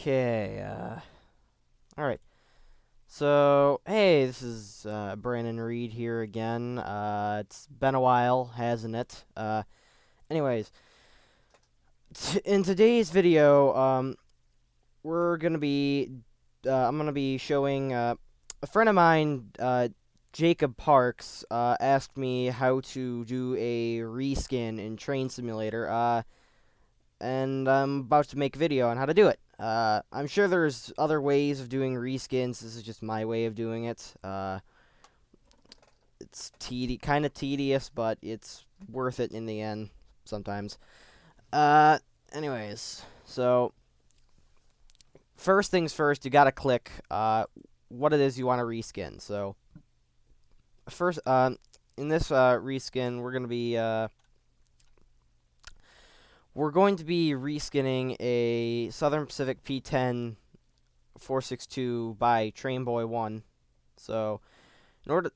Okay, alright. So, hey, this is, Brandon Reed here again. It's been a while, hasn't it? Anyways, in today's video, we're gonna be, I'm gonna be showing, a friend of mine, Jacob Parks, asked me how to do a reskin in Train Simulator, and I'm about to make a video on how to do it. I'm sure there's other ways of doing reskins. This is just my way of doing it. It's kind of tedious, but it's worth it in the end sometimes. Anyways, so first things first, you gotta click what it is you want to reskin. So first, in this reskin, we're going to be reskinning a Southern Pacific P10 462 by Trainboy1. So, in order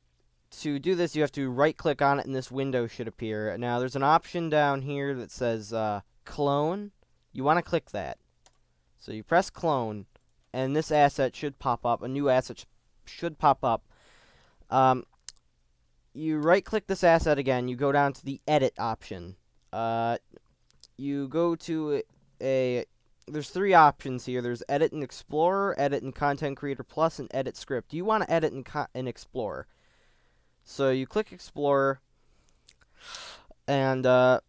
to do this, you have to right-click on it, and this window should appear. Now, there's an option down here that says Clone. You want to click that. So, you press Clone, and this asset should pop up. A new asset should pop up. You right-click this asset again. You go down to the Edit option. You go to there's three options here. There's Edit in Explorer, Edit in Content Creator Plus, and Edit Script. You want to edit in Explorer. So you click Explorer, and let's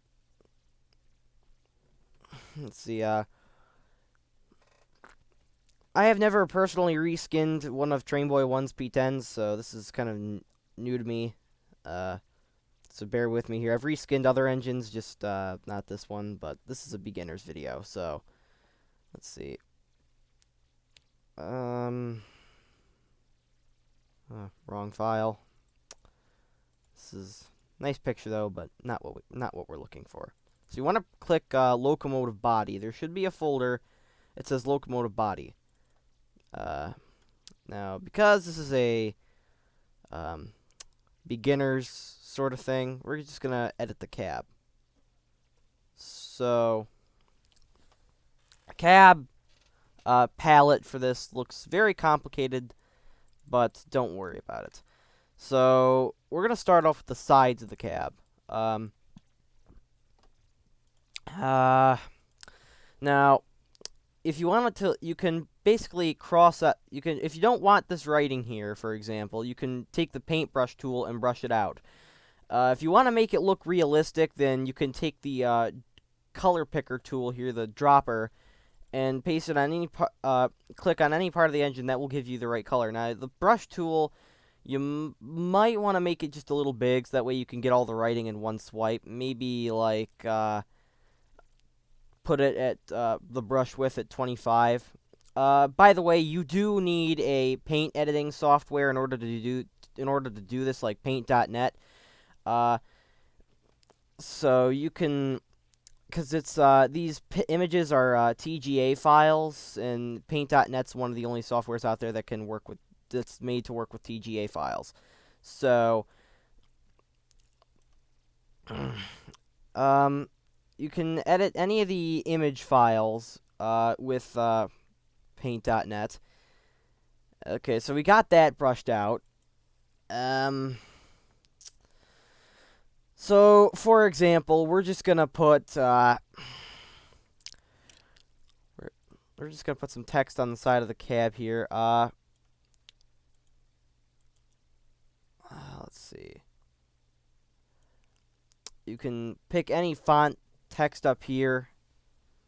see. I have never personally reskinned one of Trainboy1's P10s, so this is kind of new to me. So bear with me here. I've reskinned other engines, just not this one, but this is a beginner's video, so let's see. Wrong file. This is a nice picture though, but not what we're looking for. So you want to click locomotive body. There should be a folder. It says locomotive body. Now because this is a beginner's sort of thing, we're just gonna edit the cab. So a cab palette for this looks very complicated, but don't worry about it. So we're gonna start off with the sides of the cab. Now, if you wanted to, you can basically cross that. You can, if you don't want this writing here, for example, you can take the paintbrush tool and brush it out. If you want to make it look realistic, then you can take the color picker tool here, the dropper, and paste it on any click on any part of the engine. That will give you the right color. Now, the brush tool, you might want to make it just a little big, so that way you can get all the writing in one swipe. Maybe like put it at the brush width at 25. By the way, you do need a paint editing software in order to do this, like Paint.net. So you can, because it's these images are TGA files, and Paint.net's one of the only softwares out there that can work with, that's made to work with TGA files. So you can edit any of the image files with Paint.net. Okay, so we got that brushed out. So, for example, we're just gonna put we're just gonna put some text on the side of the cab here. Let's see. You can pick any font text up here.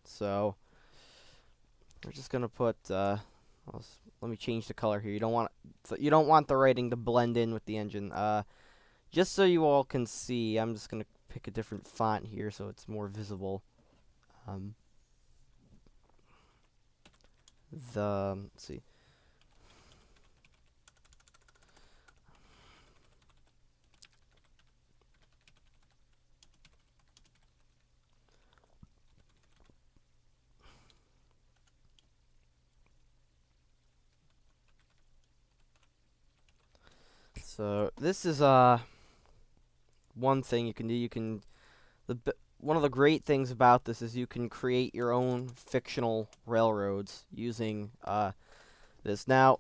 So we're just gonna put. Let me change the color here. You don't want the writing to blend in with the engine. Just so you all can see, I'm just gonna pick a different font here so it's more visible. Let's see. So this is one thing you can do. one of the great things about this is you can create your own fictional railroads using this. Now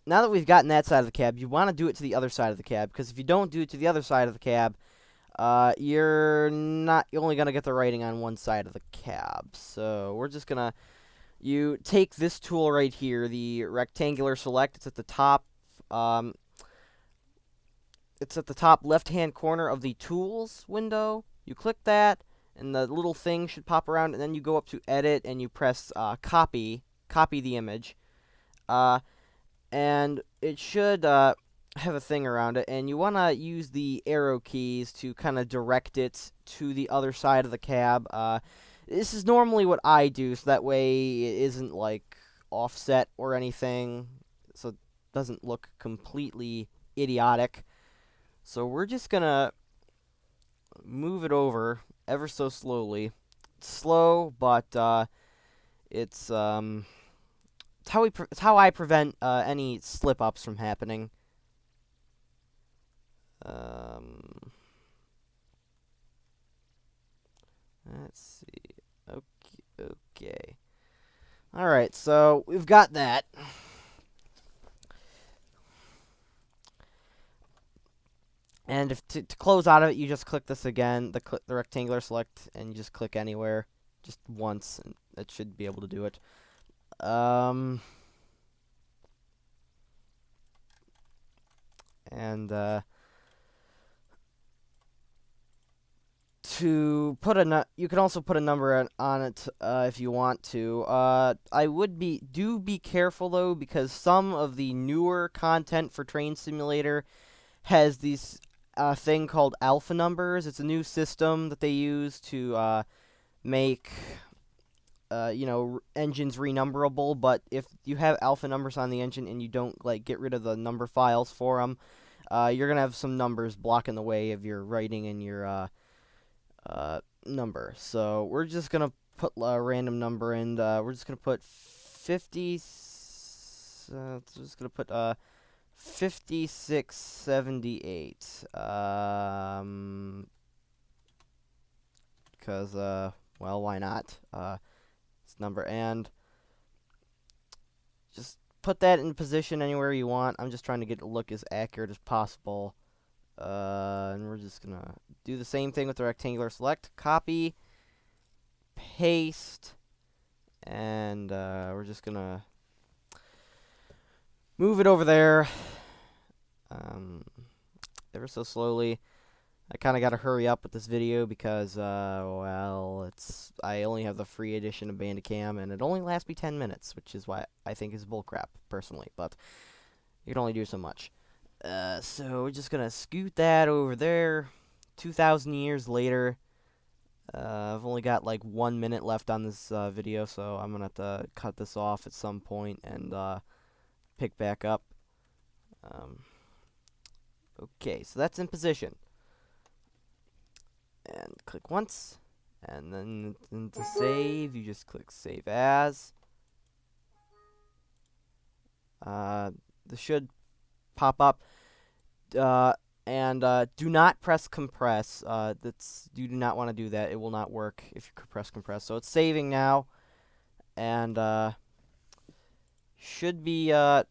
that we've gotten that side of the cab, you want to do it to the other side of the cab, because if you don't do it to the other side of the cab, you're only gonna get the writing on one side of the cab. So we're just gonna you take this tool right here, the rectangular select. It's at the top. It's at the top left-hand corner of the tools window. You click that, and the little thing should pop around, and then you go up to edit, and you press copy the image. And it should have a thing around it, and you want to use the arrow keys to kind of direct it to the other side of the cab. This is normally what I do, so that way it isn't like offset or anything, so it doesn't look completely idiotic. So we're just gonna move it over ever so slowly. It's slow, but it's how I prevent any slip-ups from happening. Let's see. Okay. All right, so we've got that. And if to close out of it, you just click this again, the rectangular select, and you just click anywhere, just once, and it should be able to do it. To put you can also put a number on it if you want to. I would be careful though, because some of the newer content for Train Simulator has these thing called alpha numbers. It's a new system that they use to make engines renumberable. But if you have alpha numbers on the engine and you don't get rid of the number files for them, you're gonna have some numbers blocking the way of your writing and your number. So we're just gonna put a random number in. We're just gonna put 50. Just gonna put 5678. Because well, why not? This number, and just put that in position anywhere you want. I'm just trying to get it to look as accurate as possible. And we're just gonna do the same thing with the rectangular select. Copy, paste, and we're just gonna move it over there ever so slowly. I kind of got to hurry up with this video because, well, I only have the free edition of Bandicam, and it only lasts me 10 minutes, which is why I think is bullcrap, personally, but you can only do so much. So we're just gonna scoot that over there. 2,000 years later. I've only got 1 minute left on this video, so I'm gonna have to cut this off at some point and pick back up. Okay, so that's in position. And click once, and then to save, you just click Save As. This should pop up. And do not press compress. You do not want to do that. It will not work if you press compress. So it's saving now, and should be as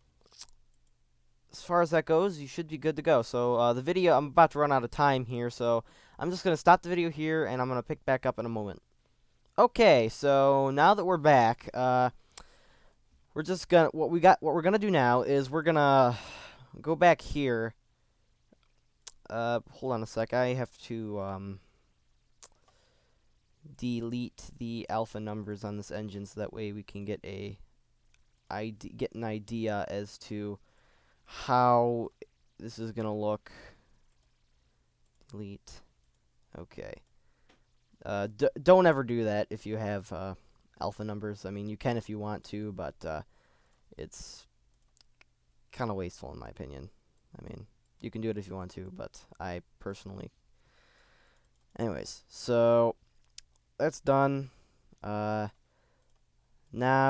far as that goes, you should be good to go. So the video, I'm about to run out of time here, so I'm just gonna stop the video here, and I'm gonna pick back up in a moment. Okay, so now that we're back, we're just gonna what we're gonna do now is we're gonna go back here. Hold on a sec. I have to delete the alpha numbers on this engine, so that way we can get an idea as to how this is gonna look. Delete. Okay. Don't ever do that if you have alpha numbers. I mean, you can if you want to, but it's kind of wasteful in my opinion. I mean, you can do it if you want to, but I personally... Anyways, so that's done. Now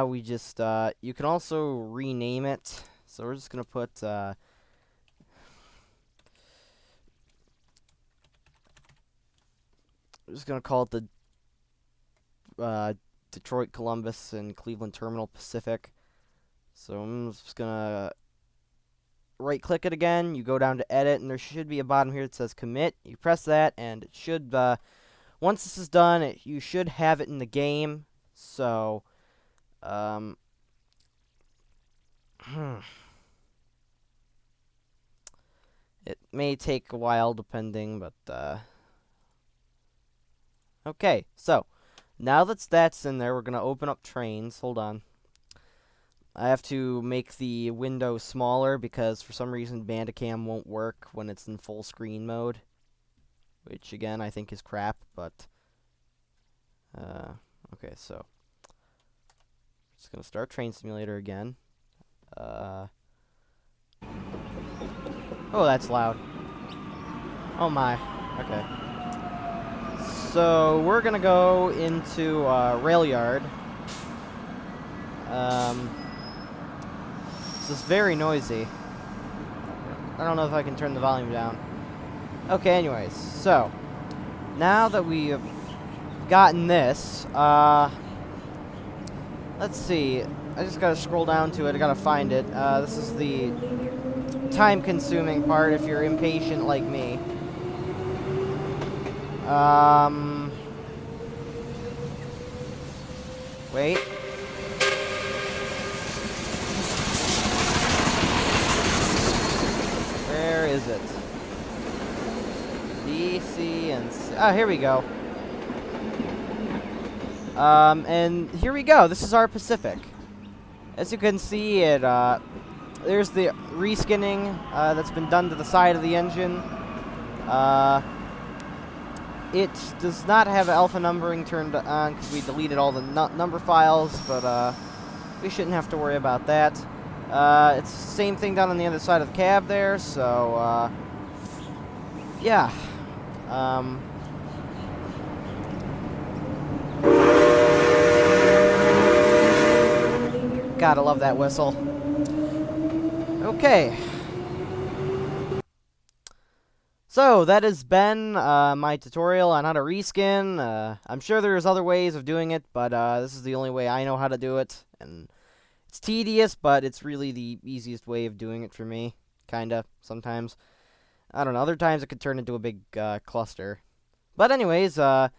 we just... you can also rename it. So we're just going to put... we're just going to call it the Detroit, Columbus, and Cleveland Terminal Pacific. So I'm just gonna right-click it again. You go down to Edit, and there should be a bottom here that says Commit. You press that, and it should. Once this is done, you should have it in the game. So, it may take a while, depending, but okay. So now that that's in there, we're gonna open up Trainz. Hold on. I have to make the window smaller because for some reason Bandicam won't work when it's in full screen mode, which again I think is crap, but okay, so just gonna start Train Simulator again. Oh, that's loud. Oh my. Okay. So we're gonna go into rail yard. This is very noisy. I don't know if I can turn the volume down. Okay, anyways, so now that we have gotten this, let's see. I just gotta scroll down to it. I gotta find it. This is the time-consuming part if you're impatient like me. Wait. Where is it? B, C, and C. Oh, here we go. And here we go. This is our Pacific. As you can see, there's the reskinning that's been done to the side of the engine. It does not have alpha numbering turned on because we deleted all the number files, but we shouldn't have to worry about that. It's the same thing down on the other side of the cab there, so yeah. Gotta love that whistle. Okay. So, that has been my tutorial on how to reskin. I'm sure there's other ways of doing it, but this is the only way I know how to do it. And it's tedious, but it's really the easiest way of doing it for me. Kinda, sometimes. I don't know, other times it could turn into a big cluster. But anyways, I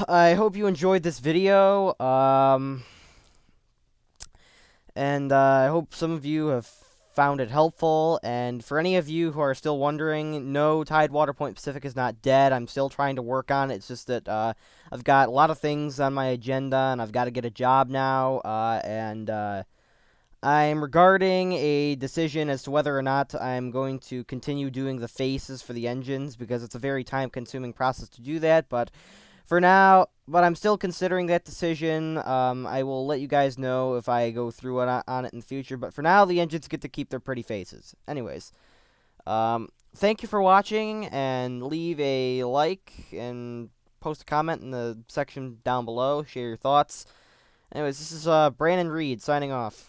hope you enjoyed this video. And I hope some of you have found it helpful. And for any of you who are still wondering, no, Tidewater Point Pacific is not dead. I'm still trying to work on it. It's just that I've got a lot of things on my agenda, and I've got to get a job now. And I'm regarding a decision as to whether or not I'm going to continue doing the faces for the engines, because it's a very time-consuming process to do that. But for now, I'm still considering that decision. I will let you guys know if I go through on it in the future. But for now, the engines get to keep their pretty faces. Anyways, thank you for watching, and leave a like and post a comment in the section down below. Share your thoughts. Anyways, this is Brandon Reed signing off.